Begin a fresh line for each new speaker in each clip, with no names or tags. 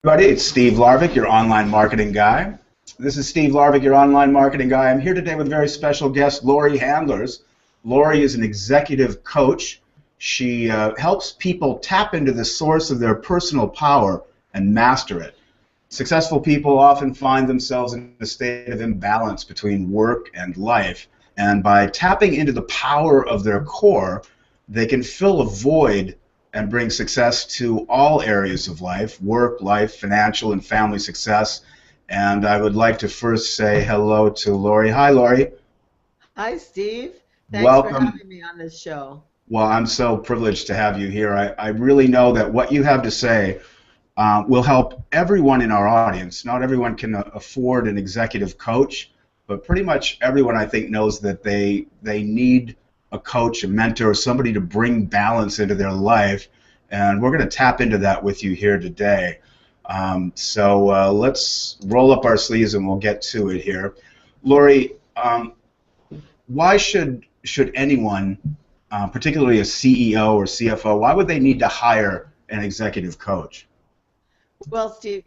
Everybody, it's Steve Laurvick, your online marketing guy. This is Steve Laurvick, your online marketing guy. I'm here today with a very special guest, Laurie Handlers. Laurie is an executive coach. She helps people tap into the source of their personal power and master it. Successful people often find themselves in a state of imbalance between work and life. And by tapping into the power of their core, they can fill a void and bring success to all areas of life, work, life, financial, and family success. And I would like to first say hello to Laurie. Hi, Laurie.
Hi, Steve. Thanks for
Welcome.
having me on this show.
Well, I'm so privileged to have you here. I really know that what you have to say will help everyone in our audience. Not everyone can afford an executive coach, but pretty much everyone, I think, knows that they need a coach, a mentor, somebody to bring balance into their life. And we're going to tap into that with you here today. So let's roll up our sleeves and we'll get to it here. Laurie, why should anyone, particularly a CEO or CFO, why would they need to hire an executive coach?
Well, Steve,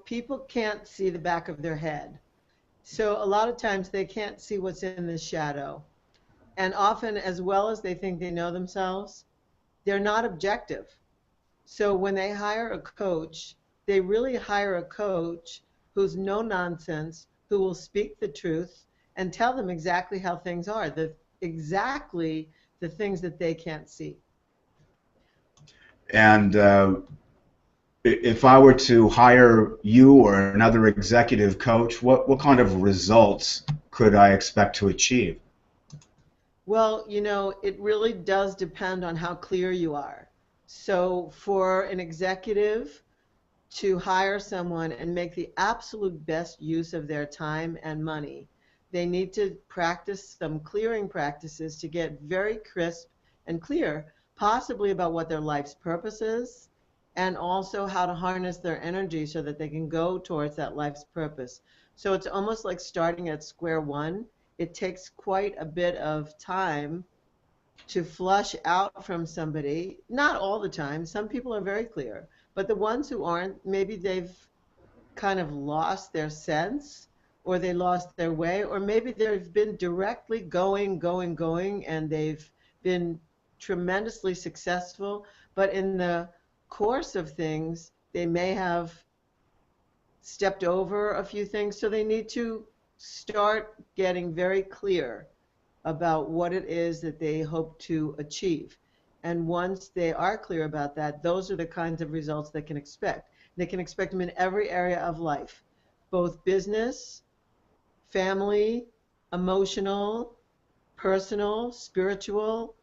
people can't see the back of their head. So a lot of times they can't see what's in the shadow. And often, as well as they think they know themselves, they're not objective. So when they hire a coach, they really hire a coach who's no nonsense, who will speak the truth and tell them exactly how things are, exactly the things that they can't see.
And if I were to hire you or another executive coach, what kind of results could I expect to achieve?
Well, it really does depend on how clear you are. So, for an executive to hire someone and make the absolute best use of their time and money, they need to practice some clearing practices to get very crisp and clear, possibly about what their life's purpose is, and also how to harness their energy so that they can go towards that life's purpose. So it's almost like starting at square one. It takes quite a bit of time to flush out from somebody. Not all the time. Some people are very clear. But the ones who aren't, maybe they've kind of lost their sense, or they lost their way, or maybe they've been directly going, and they've been tremendously successful. But in the course of things, they may have stepped over a few things. So they need to start getting very clear about what it is that they hope to achieve. And once they are clear about that, those are the kinds of results they can expect. They can expect them in every area of life, both business, family, emotional, personal, spiritual,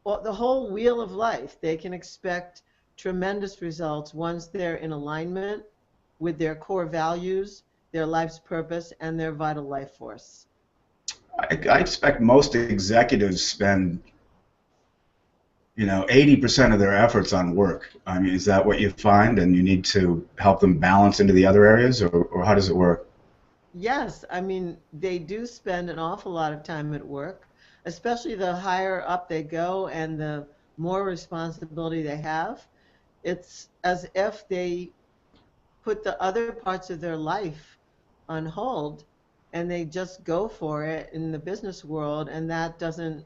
the whole wheel of life. They can expect tremendous results once they're in alignment with their core values, their life's purpose, and their vital life force.
I expect most executives spend 80% of their efforts on work. I mean, is that what you find? And you need to help them balance into the other areas, or how does it work?
Yes, I mean, they do spend an awful lot of time at work, especially the higher up they go and the more responsibility they have. It's as if they put the other parts of their life on hold and they just go for it in the business world, and that doesn't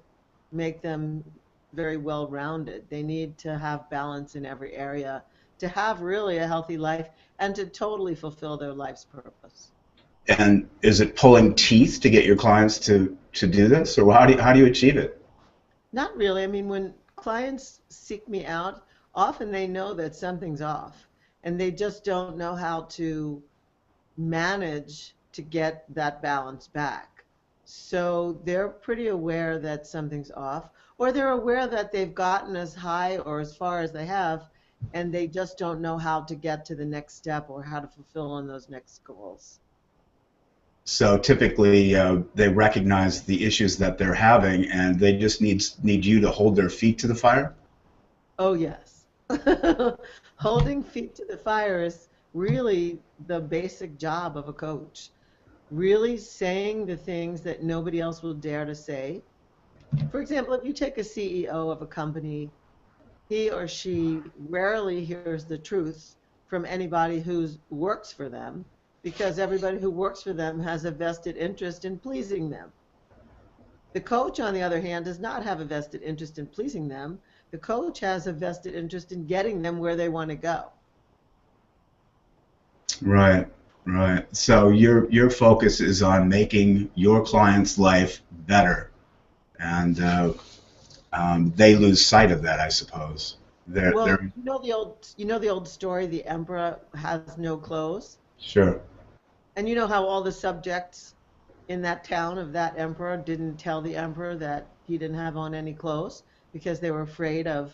make them very well rounded. They need to have balance in every area to have really a healthy life and to totally fulfill their life's purpose.
And is it pulling teeth to get your clients to do this, or how do you achieve it?
Not really. I mean, when clients seek me out, often they know that something's off and they just don't know how to manage to get that balance back. So they're pretty aware that something's off, or they're aware that they've gotten as high or as far as they have, and they just don't know how to get to the next step or how to fulfill on those next goals.
So typically, they recognize the issues that they're having, and they just need you to hold their feet to the fire.
Oh, yes. Holding feet to the fire is really the basic job of a coach. Really saying the things that nobody else will dare to say. For example, if you take a CEO of a company, he or she rarely hears the truth from anybody who works for them, because everybody who works for them has a vested interest in pleasing them. The coach, on the other hand, does not have a vested interest in pleasing them. The coach has a vested interest in getting them where they want to go.
Right, right. So your focus is on making your client's life better, and they lose sight of that, I suppose.
Well,
They're
the old story, the emperor has no clothes,
sure.
and you know how all the subjects in that town of that emperor didn't tell the emperor that he didn't have on any clothes because they were afraid of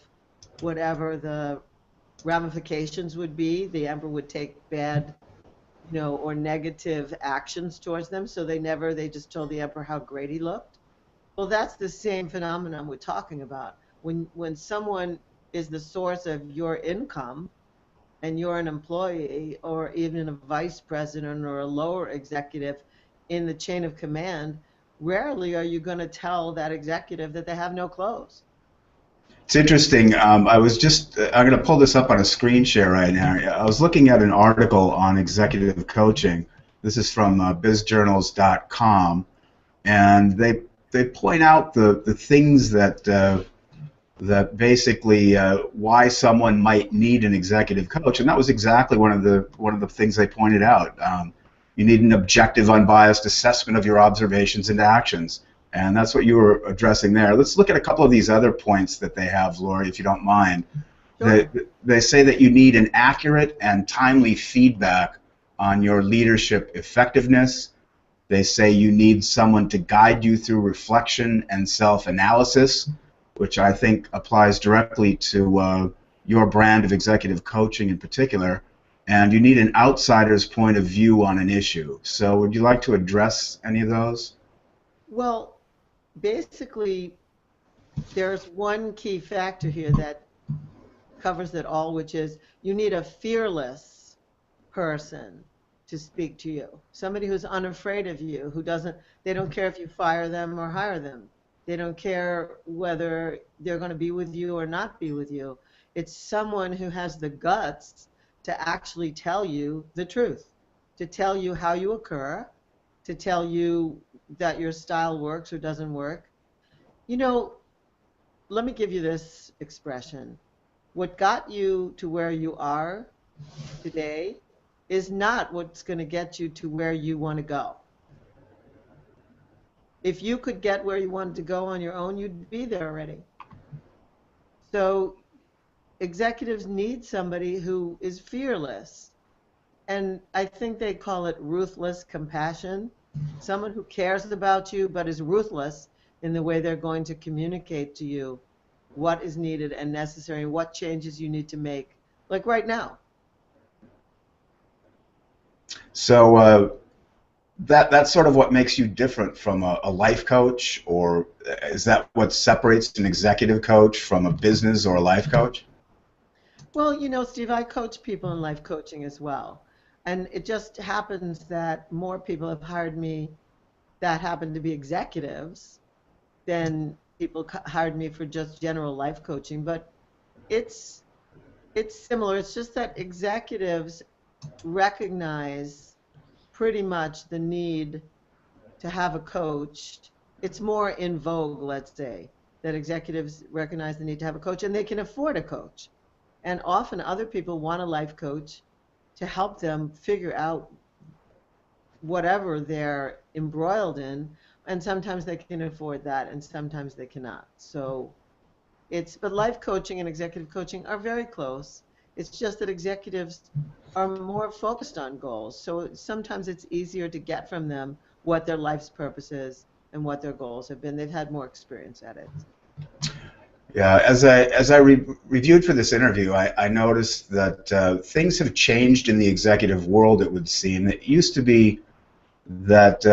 whatever the ramifications would be. The emperor would take bad, or negative actions towards them. So they just told the emperor how great he looked. Well, that's the same phenomenon we're talking about. When someone is the source of your income and you're an employee or even a vice president or a lower executive in the chain of command, rarely are you going to tell that executive that they have no clothes.
It's interesting. I'm going to pull this up on a screen share right now. I was looking at an article on executive coaching. This is from bizjournals.com, and they point out the things that basically why someone might need an executive coach, and that was exactly one of the things they pointed out. You need an objective, unbiased assessment of your observations and actions. And that's what you were addressing there. Let's look at a couple of these other points that they have, Laurie, if you don't mind.
Sure.
They say that you need an accurate and timely feedback on your leadership effectiveness. They say you need someone to guide you through reflection and self-analysis, which I think applies directly to your brand of executive coaching in particular. And you need an outsider's point of view on an issue. So would you like to address any of those?
Well, basically, there's one key factor here that covers it all, which is you need a fearless person to speak to you. Somebody who's unafraid of you, they don't care if you fire them or hire them. They don't care whether they're going to be with you or not be with you. It's someone who has the guts to actually tell you the truth, to tell you how you occur, to tell you that your style works or doesn't work. Let me give you this expression. What got you to where you are today is not what's going to get you to where you want to go. If you could get where you wanted to go on your own, you'd be there already. So executives need somebody who is fearless. And I think they call it ruthless compassion. Someone who cares about you but is ruthless in the way they're going to communicate to you what is needed and necessary and what changes you need to make, like right now.
So that's sort of what makes you different from a life coach, or is that what separates an executive coach from a business or a life coach?
Well, Steve, I coach people in life coaching as well. And it just happens that more people have hired me that happen to be executives than people hired me for just general life coaching. But it's similar. It's just that executives recognize pretty much the need to have a coach. It's more in vogue, let's say, that executives recognize the need to have a coach, and they can afford a coach. And often other people want a life coach to help them figure out whatever they're embroiled in, and sometimes they can afford that and sometimes they cannot. But life coaching and executive coaching are very close. It's just that executives are more focused on goals, so sometimes it's easier to get from them what their life's purpose is and what their goals have been. They've had more experience at it.
Yeah, as I reviewed for this interview, I noticed that things have changed in the executive world, it would seem. It used to be that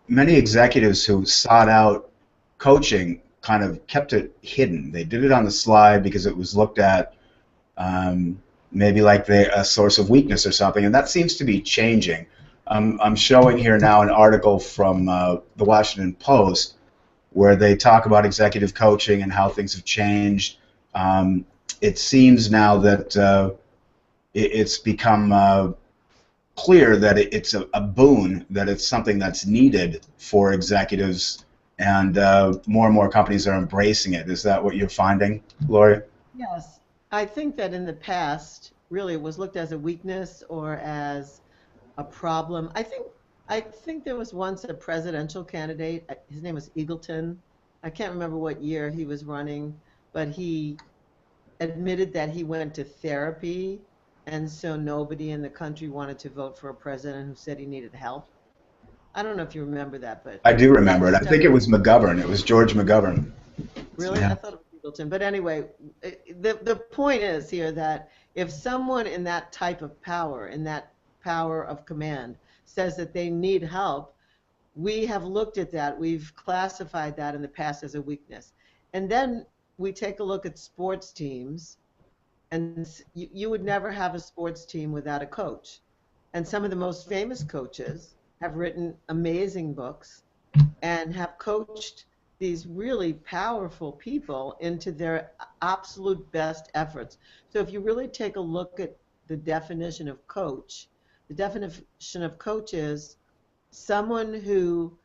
many executives who sought out coaching kind of kept it hidden. They did it on the slide because it was looked at maybe like a source of weakness or something, and that seems to be changing. I'm showing here now an article from the Washington Post where they talk about executive coaching and how things have changed. It seems now that it's become clear that it's a boon, that it's something that's needed for executives, and more and more companies are embracing it. Is that what you're finding, Laurie?
Yes. I think that in the past, really, it was looked as a weakness or as a problem. I think there was once a presidential candidate. His name was Eagleton. I can't remember what year he was running, but he admitted that he went to therapy, and so nobody in the country wanted to vote for a president who said he needed help. I don't know if you remember that, but
I do
that
remember it. I think
stuck.
it was McGovern. It was George McGovern.
Really?
Yeah.
I thought it was Eagleton. But anyway, the point is here that if someone in that type of power, in that power of command, says that they need help, we have looked at that. We've classified that in the past as a weakness. And then we take a look at sports teams, and you would never have a sports team without a coach. And some of the most famous coaches have written amazing books and have coached these really powerful people into their absolute best efforts. So if you really take a look at the definition of coach, the definition of coach is someone who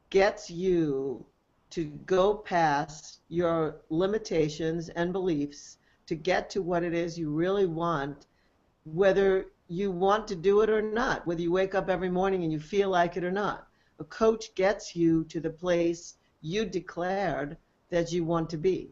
gets you to go past your limitations and beliefs to get to what it is you really want, whether you want to do it or not, whether you wake up every morning and you feel like it or not. A coach gets you to the place you declared that you want to be.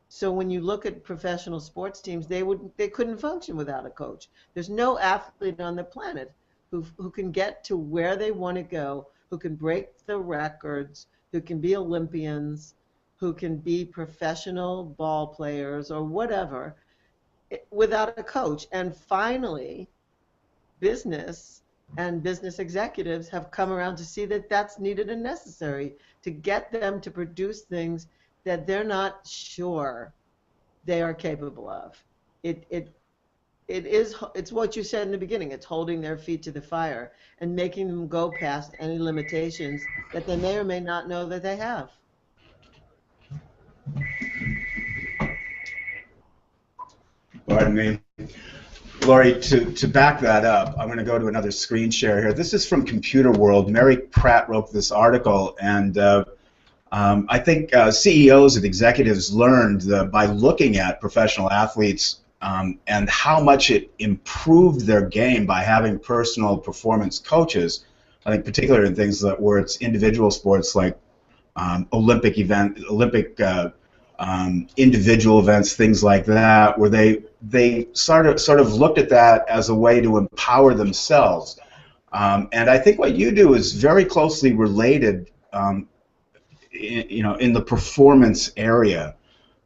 So when you look at professional sports teams, they couldn't function without a coach. There's no athlete on the planet who can get to where they want to go, who can break the records, who can be Olympians, who can be professional ball players or whatever without a coach. And finally, business and business executives have come around to see that that's needed and necessary to get them to produce things that they're not sure they are capable of. It's what you said in the beginning. It's holding their feet to the fire and making them go past any limitations that they may or may not know that they have.
Pardon me. Laurie, to back that up, I'm going to go to another screen share here. This is from Computer World. Mary Pratt wrote this article, and I think CEOs and executives learned by looking at professional athletes and how much it improved their game by having personal performance coaches. I think particularly in things that where it's individual sports like Olympic individual events, things like that, where they sort of looked at that as a way to empower themselves. And I think what you do is very closely related, in the performance area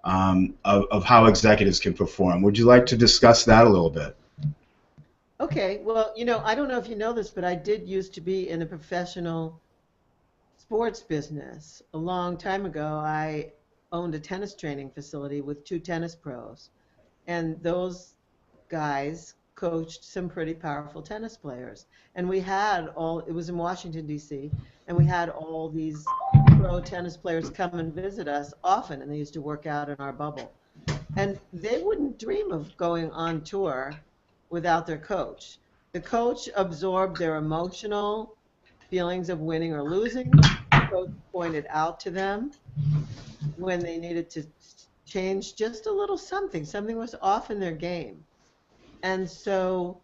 of how executives can perform. Would you like to discuss that a little bit?
Okay, well, I don't know if you know this, but I did used to be in the professional sports business. A long time ago, I owned a tennis training facility with two tennis pros, and those guys coached some pretty powerful tennis players. And it was in Washington, D.C., and we had all these pro tennis players come and visit us often, and they used to work out in our bubble. And they wouldn't dream of going on tour without their coach. The coach absorbed their emotional feelings of winning or losing. The coach pointed out to them when they needed to change just a little something. Something was off in their game. And so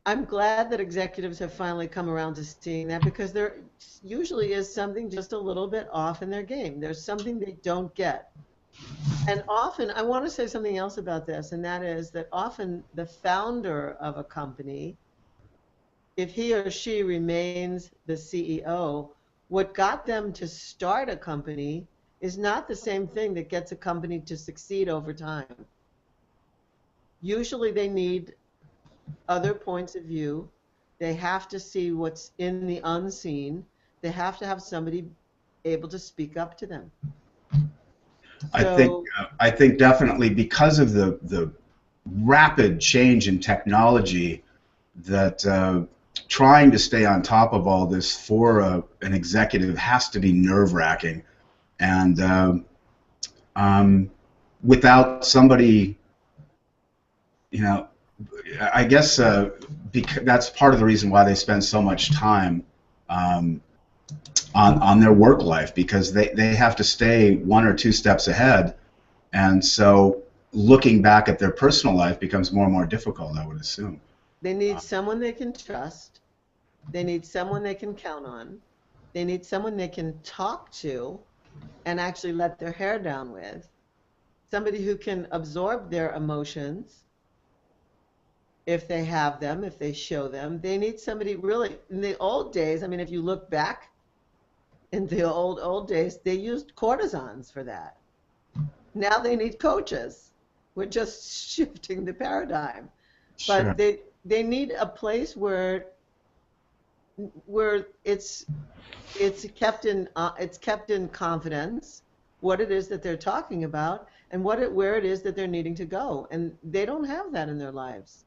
I'm glad that executives have finally come around to seeing that, because there usually is something just a little bit off in their game. There's something they don't get. And often, I want to say something else about this, and that is that often the founder of a company, if he or she remains the CEO, what got them to start a company is not the same thing that gets a company to succeed over time. Usually they need other points of view. They have to see what's in the unseen. They have to have somebody able to speak up to them.
I think
So,
I think definitely because of the rapid change in technology, that trying to stay on top of all this for an executive has to be nerve-wracking, and without somebody, you know, I guess because that's part of the reason why they spend so much time um, on their work life, because they have to stay one or two steps ahead, and so looking back at their personal life becomes more and more difficult, I would assume.
They need someone they can trust. They need someone they can count on. They need someone they can talk to and actually let their hair down with. Somebody who can absorb their emotions if they have them, if they show them. They need somebody really, in the old days, I mean, if you look back in the old days, they used courtesans for that. Now they need coaches. We're just shifting the paradigm.
Sure.
But they need a place where it's kept in confidence what it is that they're talking about and where it is that they're needing to go, and they don't have that in their lives.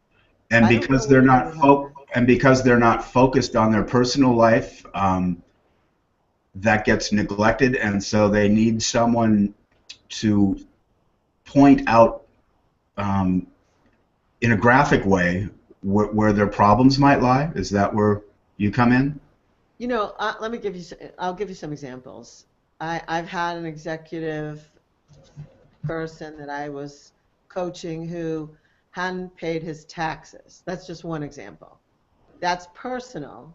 And
I don't know
because
where they would have that.
they're not focused on their personal life, that gets neglected, and so they need someone to point out um, in a graphic way where their problems might lie. Is that where you come in?
Let me give you. I'll give you some examples. I've had an executive person that I was coaching who hadn't paid his taxes. That's just one example. That's personal.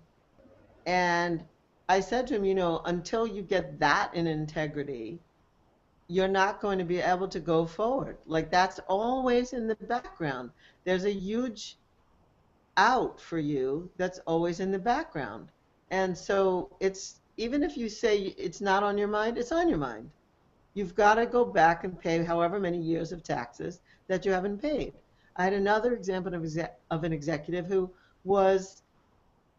And I said to him, until you get that in integrity, you're not going to be able to go forward. Like that's always in the background. There's a huge out for you that's always in the background. And so it's even if you say it's not on your mind, it's on your mind. You've got to go back and pay however many years of taxes that you haven't paid. I had another example of an executive who was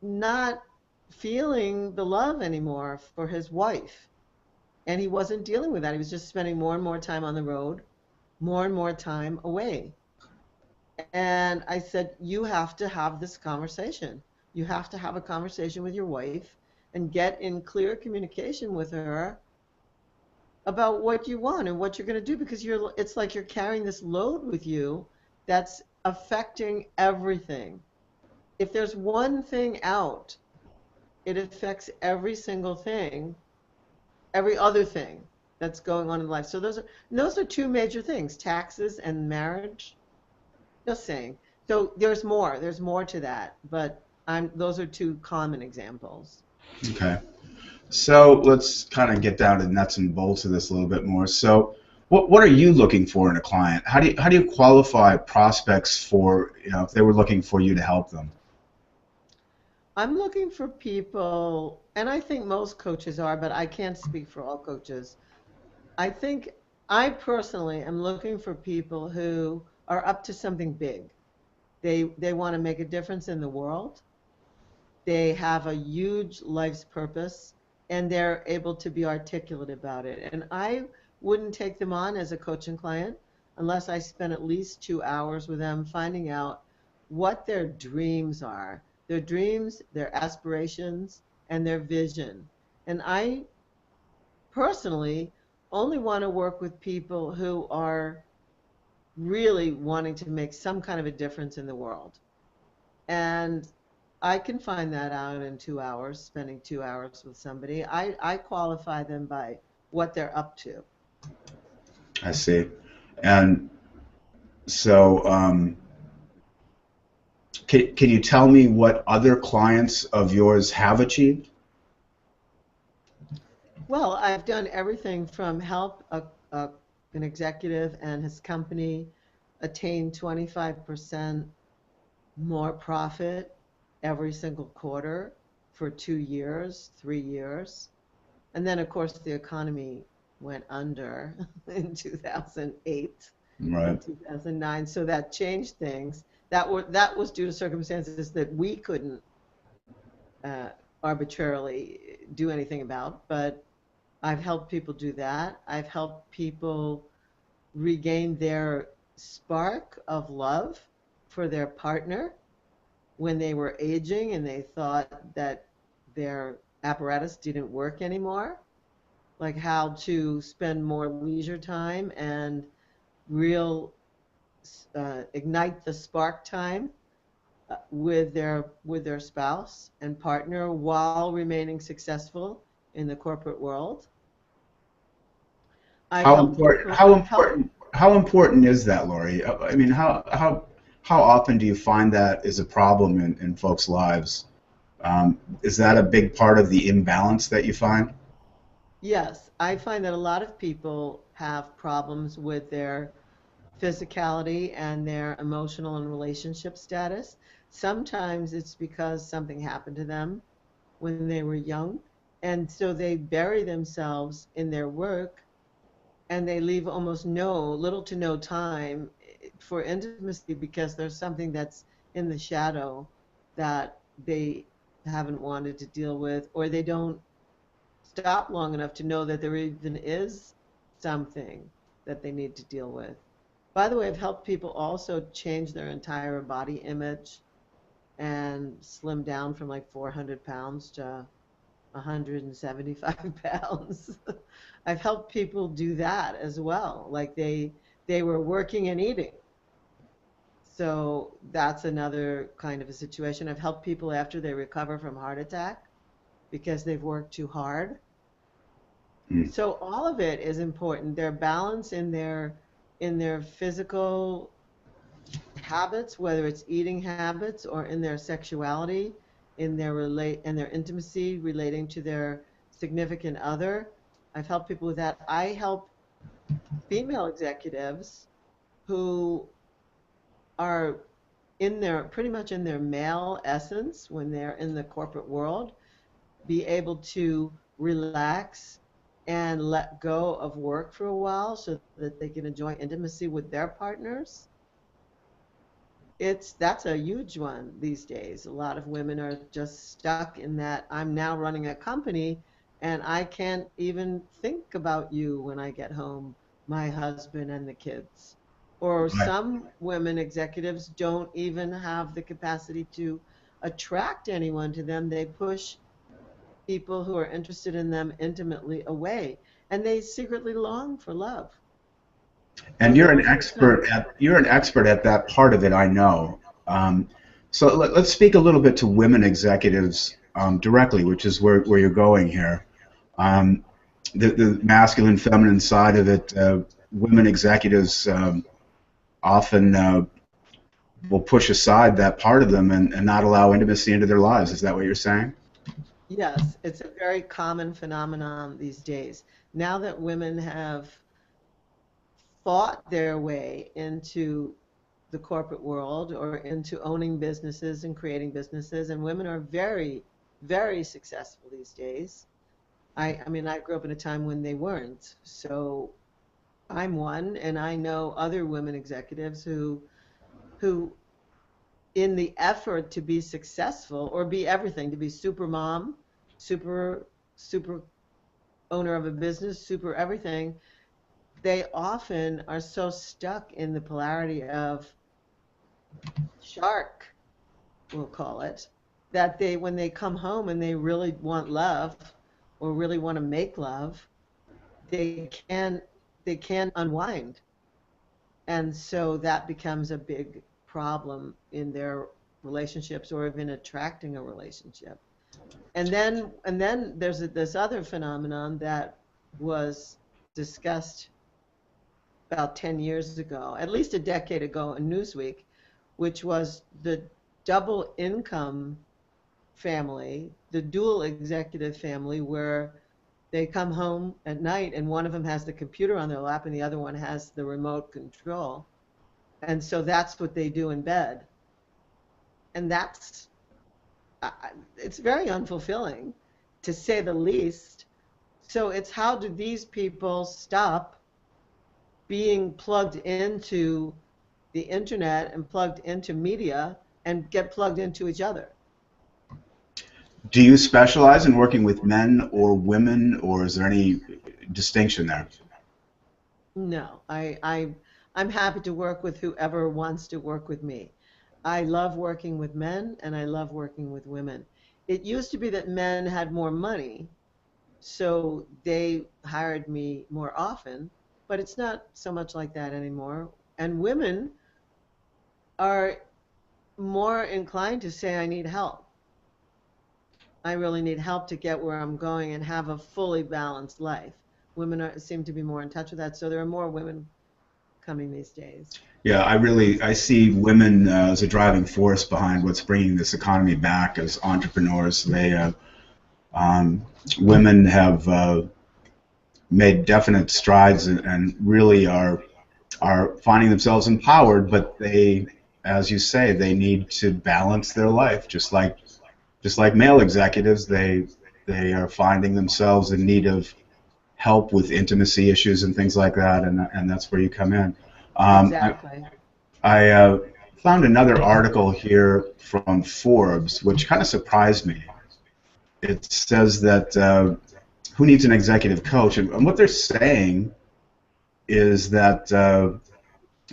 not feeling the love anymore for his wife. And he wasn't dealing with that. He was just spending more and more time on the road, more and more time away. And I said, you have to have this conversation. You have to have a conversation with your wife and get in clear communication with her about what you want and what you're going to do because it's like you're carrying this load with you that's affecting everything. If there's one thing out, it affects every single thing, every other thing that's going on in life. So those are two major things, taxes and marriage. Just saying. So there's more to that, but those are two common examples.
Okay. So let's kind of get down to the nuts and bolts of this a little bit more. So, what are you looking for in a client? How do you qualify prospects for, if they were looking for you to help them?
I'm looking for people, and I think most coaches are, but I can't speak for all coaches. I think I personally am looking for people who are up to something big. They want to make a difference in the world. They have a huge life's purpose, and they're able to be articulate about it. And I wouldn't take them on as a coaching client unless I spent at least 2 hours with them finding out what their dreams are, their dreams, their aspirations, and their vision. And I personally only want to work with people who are really wanting to make some kind of a difference in the world. And I can find that out in 2 hours, spending 2 hours with somebody. I qualify them by what they're up to.
I see. And so, can you tell me what other clients of yours have achieved?
Well, I've done everything from help an executive and his company attain 25% more profit every single quarter for 2 years, 3 years. And then, of course, the economy went under in 2008
Right.
and 2009, so that changed things. That was due to circumstances that we couldn't uh, arbitrarily do anything about. But I've helped people do that. I've helped people regain their spark of love for their partner when they were aging and they thought that their apparatus didn't work anymore, like how to spend more leisure time and real ignite the spark time with their spouse and partner while remaining successful in the corporate world. I've
How
helped
important?
people.
How
I've helped.
important? How important is that, Laurie? I mean, how often do you find that is a problem in folks' lives? Is that a big part of the imbalance that you find?
Yes, I find that a lot of people have problems with their physicality and their emotional and relationship status. Sometimes it's because something happened to them when they were young, and so they bury themselves in their work and they leave almost little to no time for intimacy because there's something that's in the shadow that they haven't wanted to deal with, or they don't stop long enough to know that there even is something that they need to deal with. By the way, I've helped people also change their entire body image and slim down from like 400 pounds to 175 pounds. I've helped people do that as well. Like they were working and eating. So that's another kind of a situation. I've helped people after they recover from heart attack because they've worked too hard.
Mm.
So all of it is important. Their balance in their physical habits, whether it's eating habits or in their sexuality, in their intimacy relating to their significant other. I've helped people with that. I help female executives who are in their pretty much in their male essence when they're in the corporate world be able to relax and let go of work for a while so that they can enjoy intimacy with their partners. It's That's a huge one these days. A lot of women are just stuck in that I'm now running a company and I can't even think about you when I get home, my husband and the kids. Or
Right.
some women executives don't even have the capacity to attract anyone to them. They push people who are interested in them intimately away, and they secretly long for love. So
And
those are kind of,
you're an expert at that part of it, I know. So let's speak a little bit to women executives directly, which is where you're going here. Um, the masculine, feminine side of it, women executives often will push aside that part of them and not allow intimacy into their lives. Is that what you're saying?
yes, it's a very common phenomenon these days. Now that women have fought their way into the corporate world or into owning businesses and creating businesses, and women are very, very successful these days. I mean, I grew up in a time when they weren't. So I'm one, and I know other women executives who in the effort to be successful or be everything, to be super mom, super owner of a business, super everything, they often are so stuck in the polarity of shark, we'll call it, that they when they come home and they really want love or really want to make love, they can they can't unwind. And so that becomes a big problem in their relationships or even attracting a relationship. And then there's this other phenomenon that was discussed about 10 years ago, at least a decade ago in Newsweek, which was the double income family, the dual executive family, where they come home at night and one of them has the computer on their lap and the other one has the remote control. And so that's what they do in bed. And it's very unfulfilling, to say the least. So it's how do these people stop being plugged into the internet and plugged into media and get plugged into each other?
Do you specialize in working with men or women, or is there any distinction there?
No, I'm happy to work with whoever wants to work with me. I love working with men and I love working with women. It used to be that men had more money, so they hired me more often, but it's not so much like that anymore. And women are more inclined to say, I need help. I really need help to get where I'm going and have a fully balanced life. Seem to be more in touch with that, so there are more women coming these days.
Yeah, I see women as a driving force behind what's bringing this economy back as entrepreneurs. Um, Women have made definite strides and really are finding themselves empowered, but they, as you say, they need to balance their life, just like male executives. They are finding themselves in need of help with intimacy issues and things like that, and that's where you come in. Um, I,
Exactly.
I found another article here from Forbes, which kind of surprised me. It says that who needs an executive coach, and what they're saying is that, or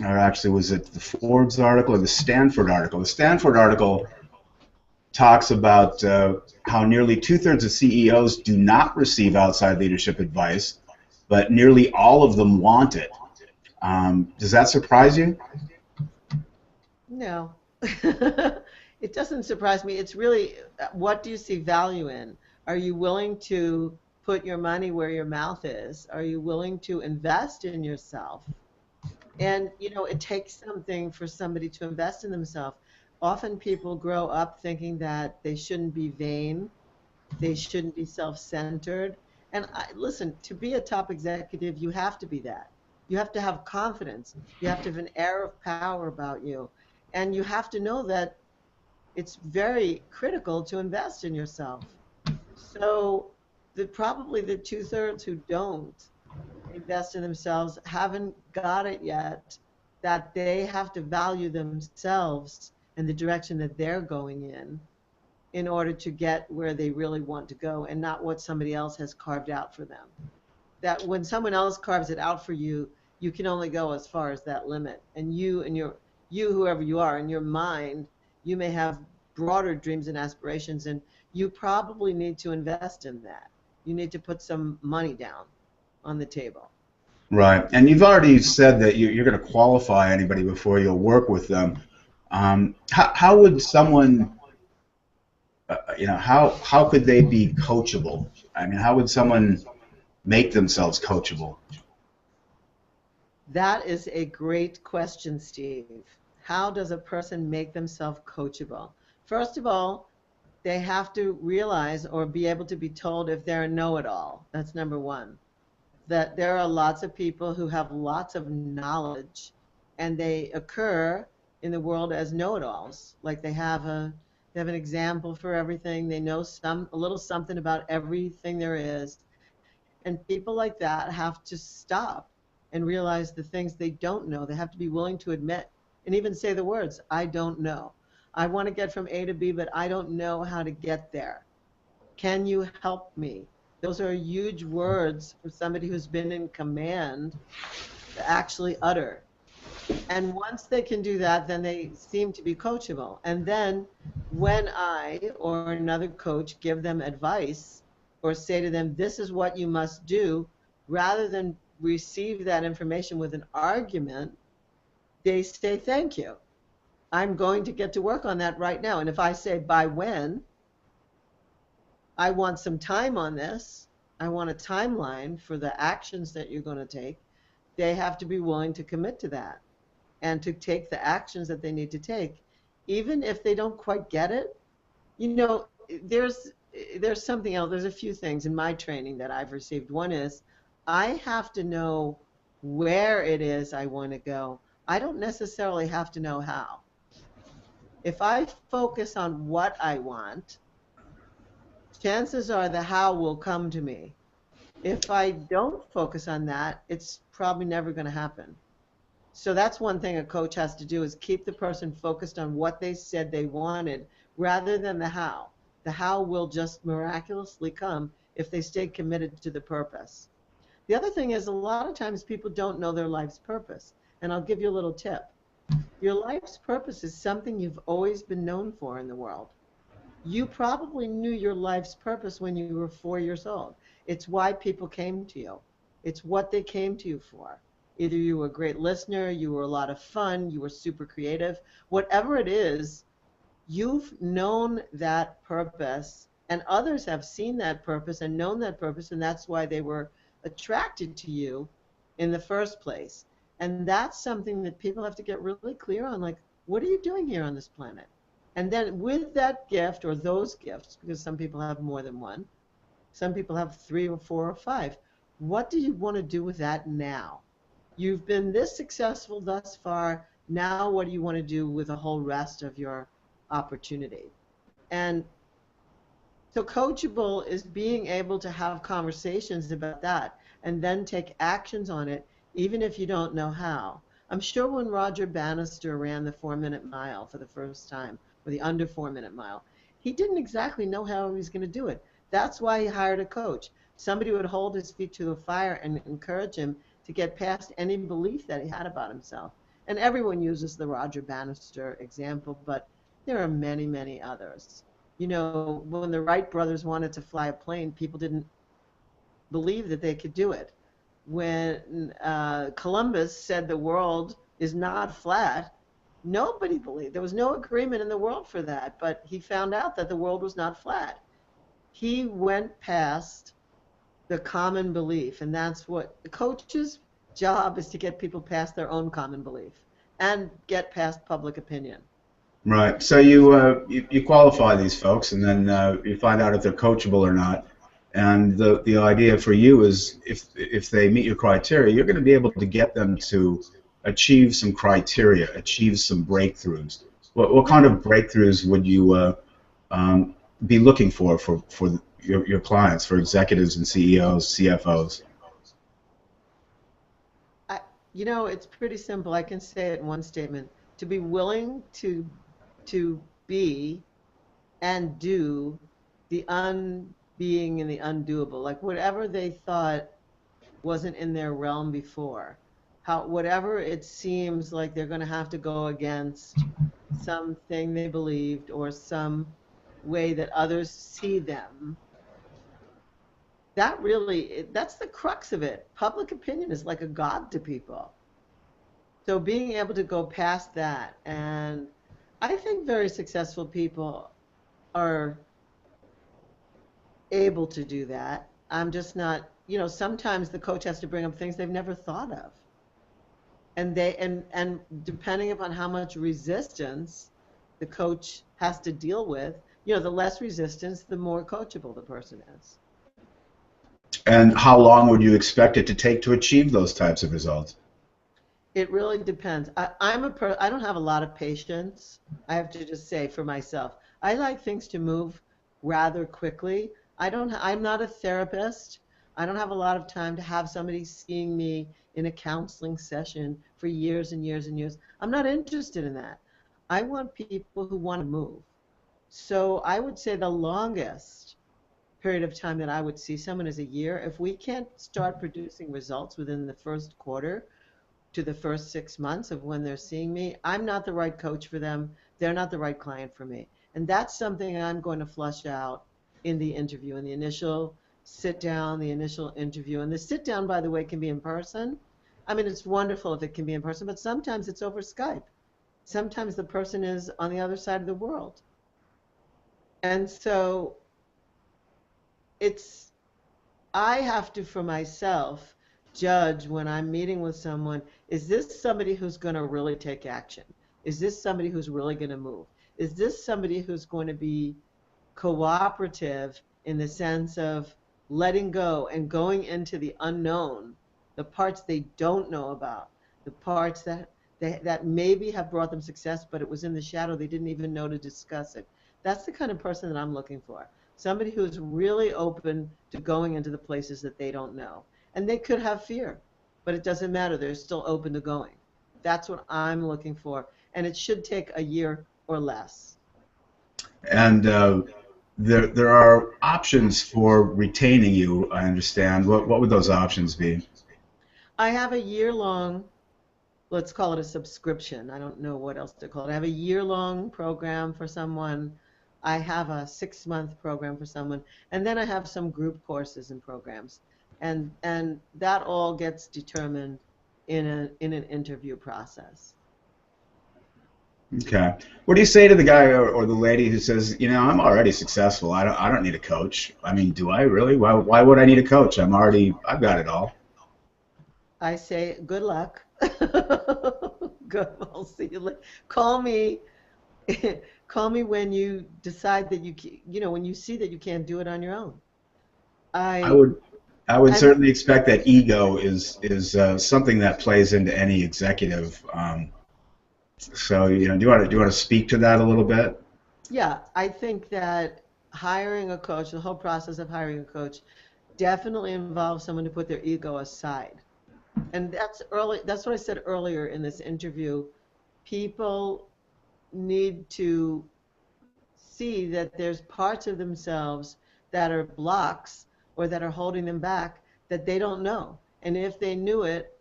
actually, was it the Forbes article or the Stanford article? The Stanford article talks about how nearly two-thirds of CEOs do not receive outside leadership advice, but nearly all of them want it. Does that surprise you?
No. It doesn't surprise me. It's really, what do you see value in? Are you willing to put your money where your mouth is? Are you willing to invest in yourself? And, it takes something for somebody to invest in themselves. Often people grow up thinking that they shouldn't be vain, they shouldn't be self-centered. And listen, to be a top executive, you have to be that. You have to have confidence. You have to have an air of power about you. And you have to know that it's very critical to invest in yourself. So probably the two-thirds who don't invest in themselves haven't got it yet, that they have to value themselves and the direction that they're going in order to get where they really want to go and not what somebody else has carved out for them. That when someone else carves it out for you, you can only go as far as that limit. And whoever you are, in your mind, you may have broader dreams and aspirations, and you probably need to invest in that. You need to put some money down on the table.
Right. And you've already said that you're going to qualify anybody before you'll work with them. How would someone, how could they be coachable? I mean, how would someone make themselves coachable?
That is a great question, Steve. How does a person make themselves coachable? First of all, they have to realize or be able to be told if they're a know-it-all. That's number one. That there are lots of people who have lots of knowledge and they occur in the world as know-it-alls. Like they have an example for everything. They know a little something about everything there is. And people like that have to stop and realize the things they don't know. They have to be willing to admit and even say the words, I don't know. I want to get from A to B, but I don't know how to get there. Can you help me? Those are huge words for somebody who's been in command to actually utter. And once they can do that, then they seem to be coachable. And then when I or another coach give them advice or say to them, this is what you must do, rather than receive that information with an argument, they say, thank you. I'm going to get to work on that right now. And if I say, by when, I want some time on this, I want a timeline for the actions that you're going to take, they have to be willing to commit to that and to take the actions that they need to take, even if they don't quite get it. You know, there's something else. There's a few things in my training that I've received. One is I have to know where it is I want to go. I don't necessarily have to know how. If I focus on what I want, chances are the how will come to me. If I don't focus on that, it's probably never going to happen. So that's one thing a coach has to do is keep the person focused on what they said they wanted rather than the how. The how will just miraculously come if they stay committed to the purpose. The other thing is a lot of times people don't know their life's purpose. And I'll give you a little tip. Your life's purpose is something you've always been known for in the world. You probably knew your life's purpose when you were 4 years old. It's why people came to you. It's what they came to you for. Either you were a great listener, you were a lot of fun, you were super creative. Whatever it is, you've known that purpose, and others have seen that purpose and known that purpose, and that's why they were attracted to you in the first place. And that's something that people have to get really clear on, like, what are you doing here on this planet? And then with that gift or those gifts, because some people have more than one, some people have three or four or five, what do you want to do with that now? You've been this successful thus far. Now, what do you want to do with the whole rest of your opportunity? And so, coachable is being able to have conversations about that and then take actions on it, even if you don't know how. I'm sure when Roger Bannister ran the 4 Minute Mile for the first time, or the under 4 Minute Mile, he didn't exactly know how he was going to do it. That's why he hired a coach. Somebody would hold his feet to the fire and encourage him to get past any belief that he had about himself. And everyone uses the Roger Bannister example, but there are many, many others. You know, when the Wright brothers wanted to fly a plane, people didn't believe that they could do it. When Columbus said the world is not flat, nobody believed. There was no agreement in the world for that, but he found out that the world was not flat. He went past the common belief, and that's what the coach's job is, to get people past their own common belief and get past public opinion.
Right. So you qualify these folks, and then you find out if they're coachable or not. And the idea for you is if they meet your criteria, you're going to be able to get them to achieve some criteria, achieve some breakthroughs. What kind of breakthroughs would you um, be looking for your clients, for executives and CEOs, CFOs?
I, you know, it's pretty simple. I can say it in one statement. To be willing to be and do the unbeing and the undoable. Like whatever they thought wasn't in their realm before. How whatever it seems like they're going to have to go against something they believed or some way that others see them. That really, that's the crux of it. Public opinion is like a god to people. So being able to go past that, and I think very successful people are able to do that. I'm just not, you know, sometimes the coach has to bring up things they've never thought of. And depending upon how much resistance the coach has to deal with, you know, the less resistance, the more coachable the person is.
And how long would you expect it to take to achieve those types of results?
It really depends. I don't have a lot of patience. I have to just say for myself. I like things to move rather quickly. I'm not a therapist. I don't have a lot of time to have somebody seeing me in a counseling session for years and years and years. I'm not interested in that. I want people who want to move. So I would say the longest period of time that I would see someone is a year. If we can't start producing results within the first quarter, to the first 6 months of when they're seeing me, I'm not the right coach for them. They're not the right client for me. And that's something I'm going to flush out in the interview, in the initial sit down, the initial interview. And the sit down, by the way, can be in person. I mean, it's wonderful if it can be in person, but sometimes it's over Skype. Sometimes the person is on the other side of the world. And so it's I have to, for myself, judge when I'm meeting with someone, is this somebody who's going to really take action? Is this somebody who's really going to move? Is this somebody who's going to be cooperative in the sense of letting go and going into the unknown, the parts they don't know about, the parts that maybe have brought them success, but it was in the shadow, they didn't even know to discuss it. That's the kind of person that I'm looking for. Somebody who's really open to going into the places that they don't know. And they could have fear, but it doesn't matter. They're still open to going. That's what I'm looking for. And it should take a year or less.
And there are options for retaining you, I understand. What would those options be?
I have a year-long, let's call it a subscription. I don't know what else to call it. I have a year-long program for someone. I have a 6-month program for someone. And then I have some group courses and programs. And that all gets determined in an interview process.
Okay. What do you say to the guy or the lady who says, I'm already successful. I don't need a coach. I mean, do I really? Why would I need a coach? I've got it all.
I say, good luck. Good. I'll see you later. Call me. Call me when you decide that when you see that you can't do it on your own.
I
I
would I would
I'm
certainly expect that ego is something that plays into any executive. So, do you want to speak to that a little bit?
Yeah, I think that hiring a coach, the whole process of hiring a coach, definitely involves someone to put their ego aside. And that's what I said earlier in this interview. People need to see that there's parts of themselves that are blocks or that are holding them back that they don't know. And if they knew it,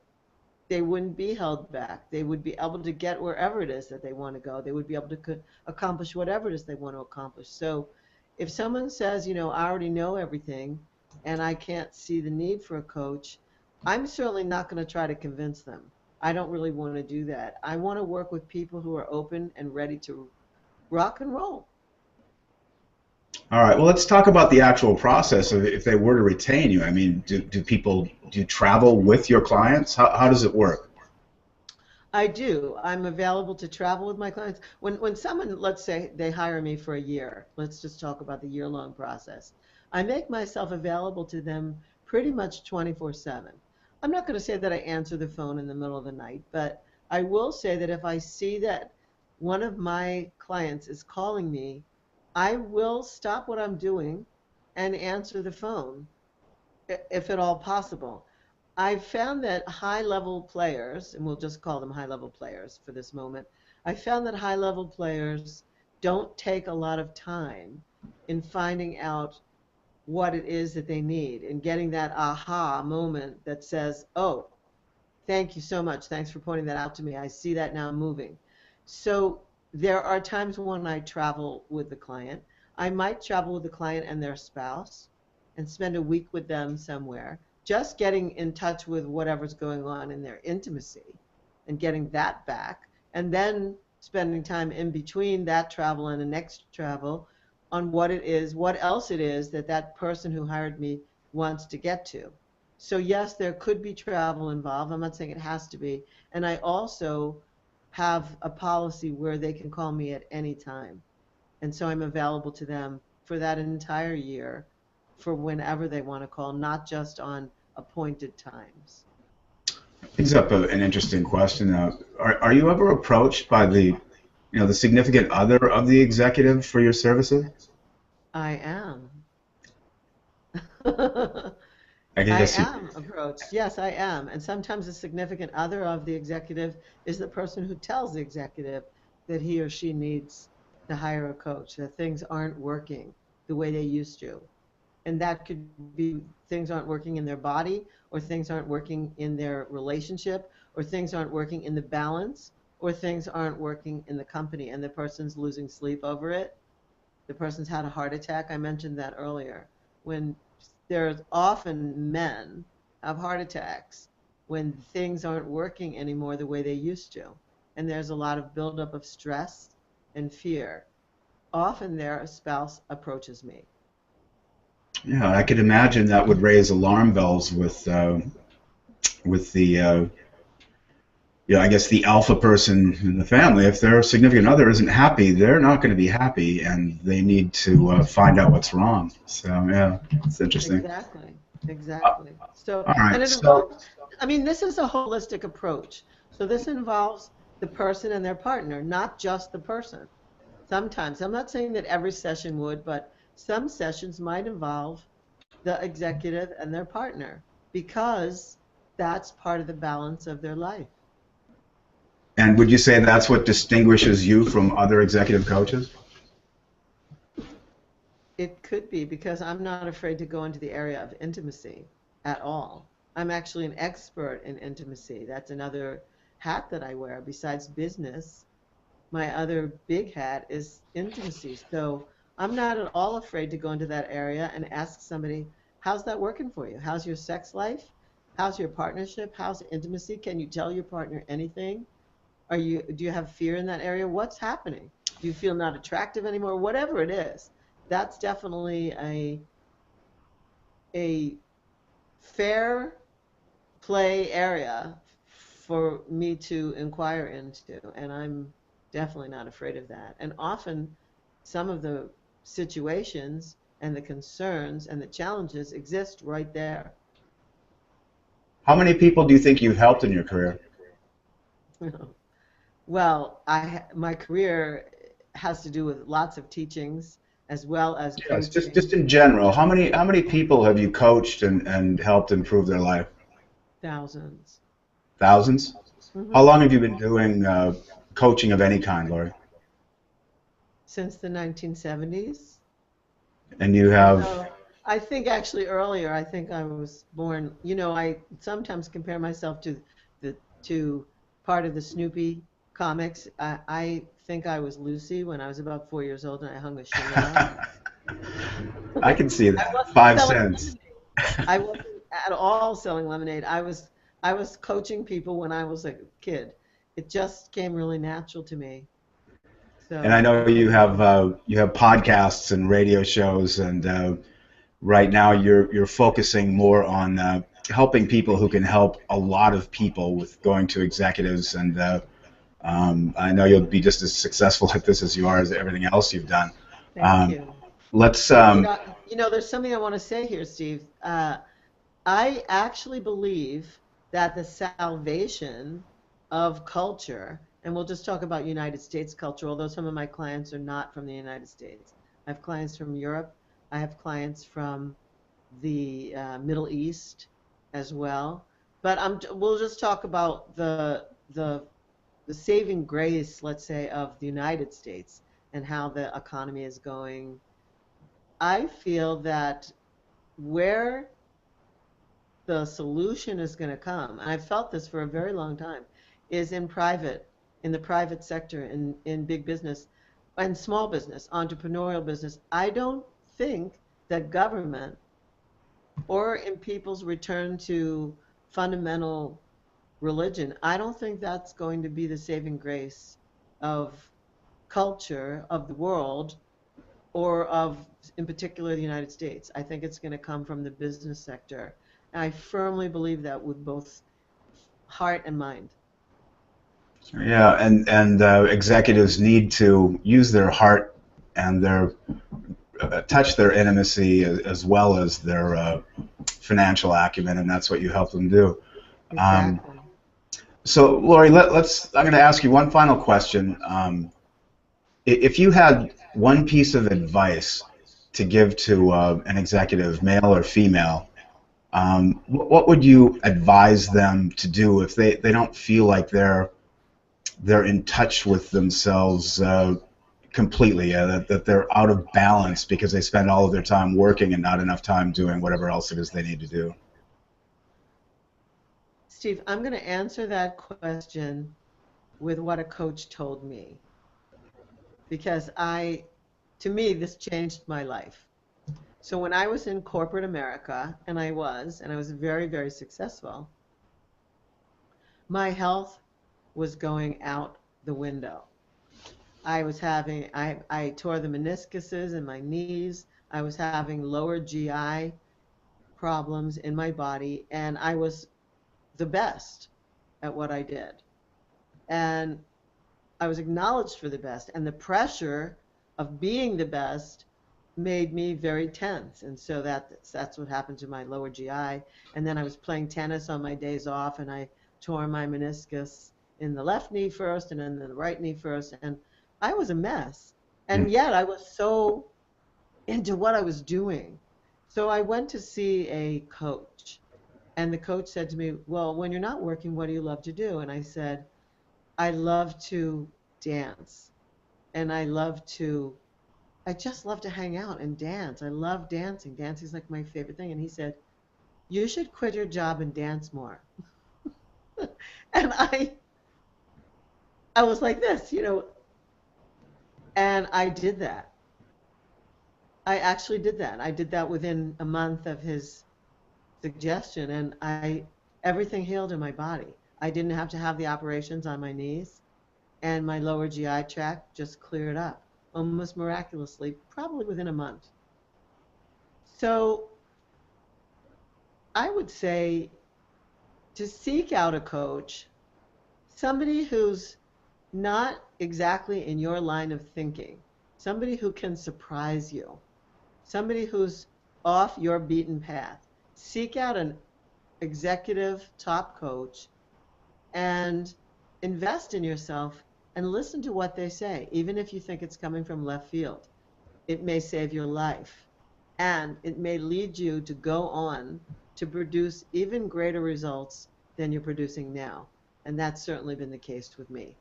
they wouldn't be held back. They would be able to get wherever it is that they want to go. They would be able to accomplish whatever it is they want to accomplish. So if someone says, I already know everything and I can't see the need for a coach, I'm certainly not going to try to convince them. I don't really want to do that. I want to work with people who are open and ready to rock and roll.
All right. Well, let's talk about the actual process of if they were to retain you. I mean, do you travel with your clients? How does it work?
I do. I'm available to travel with my clients. When someone, let's say they hire me for a year, let's just talk about the year-long process. I make myself available to them pretty much 24/7. I'm not going to say that I answer the phone in the middle of the night, but I will say that if I see that one of my clients is calling me, I will stop what I'm doing and answer the phone if at all possible. I've found that high level players, and we'll just call them high level players for this moment, I found that high level players don't take a lot of time in finding out what it is that they need and getting that aha moment that says, oh, thank you so much. Thanks for pointing that out to me. I see that now moving. So there are times when I travel with the client. I might travel with the client and their spouse and spend a week with them somewhere, just getting in touch with whatever's going on in their intimacy and getting that back, and then spending time in between that travel and the next travel on what else it is that that person who hired me wants to get to. So yes, there could be travel involved. I'm not saying it has to be. And I also have a policy where they can call me at any time. And so I'm available to them for that entire year for whenever they want to call, not just on appointed times.
Brings up an interesting question. Are you ever approached by the significant other of the executive for your services?
I am.
I
I
guess you.
am approached. Yes, I am. And sometimes the significant other of the executive is the person who tells the executive that he or she needs to hire a coach, that things aren't working the way they used to. And that could be things aren't working in their body, or things aren't working in their relationship, or things aren't working in the balance, or things aren't working in the company, and the person's losing sleep over it. The person's had a heart attack. I mentioned that earlier. When there's often men have heart attacks when things aren't working anymore the way they used to. And there's a lot of buildup of stress and fear. Often their spouse approaches me.
Yeah, I could imagine that would raise alarm bells with the I guess the alpha person in the family. If their significant other isn't happy, they're not going to be happy, and they need to find out what's wrong. So yeah, it's interesting.
Exactly,
Uh,
exactly. So,
all
and
right,
it
so
involves, I mean, this is a holistic approach. So this involves the person and their partner, not just the person. Sometimes, I'm not saying that every session would, but some sessions might involve the executive and their partner because that's part of the balance of their life.
and would you say that's what distinguishes you from other executive coaches?
It could be because I'm not afraid to go into the area of intimacy at all. I'm actually an expert in intimacy. That's another hat that I wear besides business. My other big hat is intimacy. So I'm not at all afraid to go into that area and ask somebody, how's that working for you? How's your sex life? How's your partnership? How's intimacy? Can you tell your partner anything? Do you have fear in that area? What's happening? Do you feel not attractive anymore? Whatever it is, that's definitely a fair play area for me to inquire into, and I'm definitely not afraid of that. And often, some of the situations and the concerns and the challenges exist right there.
How many people do you think you've helped in your career?
Well, my career has to do with lots of teachings as well as
Yes,
coaching.
just in general, how many people have you coached and helped improve their life?
Thousands.
Thousands? How
Hmm.
long have you been doing coaching of any kind, Laurie?
Since the 1970s.
And you have,
No, I think actually earlier. I think I was born. I sometimes compare myself the to part of the Snoopy comics. I think I was Lucy when I was about 4 years old, and I hung a shingle up.
I can see
I
that.
wasn't
Five
selling
cents.
lemonade. I wasn't at all selling lemonade. I was coaching people when I was a kid. It just came really natural to me.
And I
So
know you have podcasts and radio shows, and right now you're focusing more on helping people who can help a lot of people with going to executives, and I know you'll be just as successful at this as you are as everything else you've done.
thank
Um,
you.
let's
But there's something I want to say here, Steve. I actually believe that the salvation of culture, and we'll just talk about United States culture, although some of my clients are not from the United States. I have clients from Europe. I have clients from the Middle East as well. But we'll just talk about the saving grace, let's say, of the United States and how the economy is going. I feel that where the solution is going to come, and I've felt this for a very long time, is in the private sector, in big business and small business, entrepreneurial business. I don't think that government or in people's return to fundamental religion, I don't think that's going to be the saving grace of culture, of the world, or of, in particular, the United States. I think it's going to come from the business sector. And I firmly believe that with both heart and mind.
Yeah, and executives need to use their heart and their touch their intimacy as well as their financial acumen, and that's what you help them do. Um,
Exactly.
so, Laurie, let's. I'm going to ask you one final question. If you had one piece of advice to give to an executive, male or female, what would you advise them to do if they don't feel like they're in touch with themselves completely, that they're out of balance because they spend all of their time working and not enough time doing whatever else it is they need to do?
Steve, I'm going to answer that question with what a coach told me because to me, this changed my life. So when I was in corporate America, and I was very, very successful, my health was going out the window. I tore the meniscuses in my knees. I was having lower GI problems in my body, and I was the best at what I did. And I was acknowledged for the best, and the pressure of being the best made me very tense. And so that's what happened to my lower GI. And then I was playing tennis on my days off, and I tore my meniscus in the left knee first and then the right knee first. And I was a mess. And yet I was so into what I was doing. So I went to see a coach. And the coach said to me, "Well, when you're not working, what do you love to do?" And I said, "I love to dance. And I just love to hang out and dance. I love dancing. Dancing is like my favorite thing." And he said, "You should quit your job and dance more." And I was like this, and I did that. I actually did that. I did that within a month of his suggestion, and everything healed in my body. I didn't have to have the operations on my knees, and my lower GI tract just cleared up almost miraculously, probably within a month. So I would say to seek out a coach, somebody who's not exactly in your line of thinking, somebody who can surprise you, somebody who's off your beaten path. Seek out an executive top coach and invest in yourself and listen to what they say, even if you think it's coming from left field. It may save your life, and it may lead you to go on to produce even greater results than you're producing now. And that's certainly been the case with me.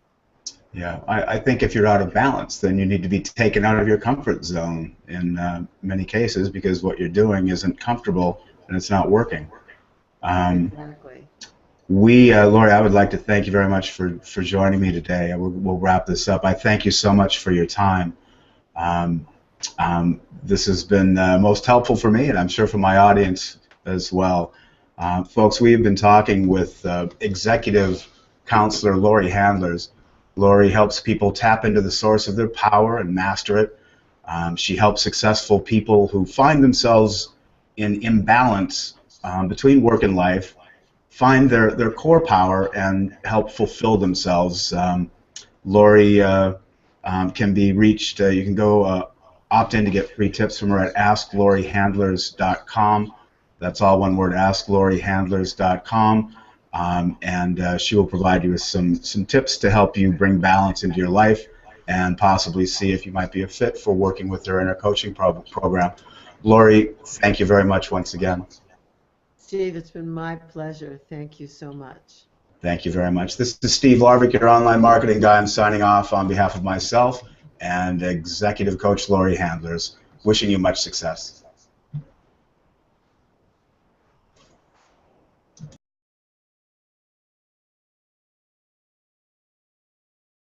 Yeah, I think if you're out of balance, then you need to be taken out of your comfort zone in many cases, because what you're doing isn't comfortable and it's not working.
Exactly.
Laurie, I would like to thank you very much for joining me today. We'll wrap this up. I thank you so much for your time. Um, this has been most helpful for me, and I'm sure for my audience as well. Folks, we have been talking with executive counselor Laurie Handlers. Laurie helps people tap into the source of their power and master it. She helps successful people who find themselves in imbalance between work and life find their core power and help fulfill themselves. Laurie can be reached. You can go opt in to get free tips from her at AskLaurieHandlers.com. That's all one word, AskLaurieHandlers.com. And she will provide you with some tips to help you bring balance into your life and possibly see if you might be a fit for working with her in her coaching program. Laurie, thank you very much once again.
Steve, it's been my pleasure. Thank you so much.
Thank you very much. This is Steve Larvick, your online marketing guy. I'm signing off on behalf of myself and executive coach Laurie Handlers. Wishing you much success.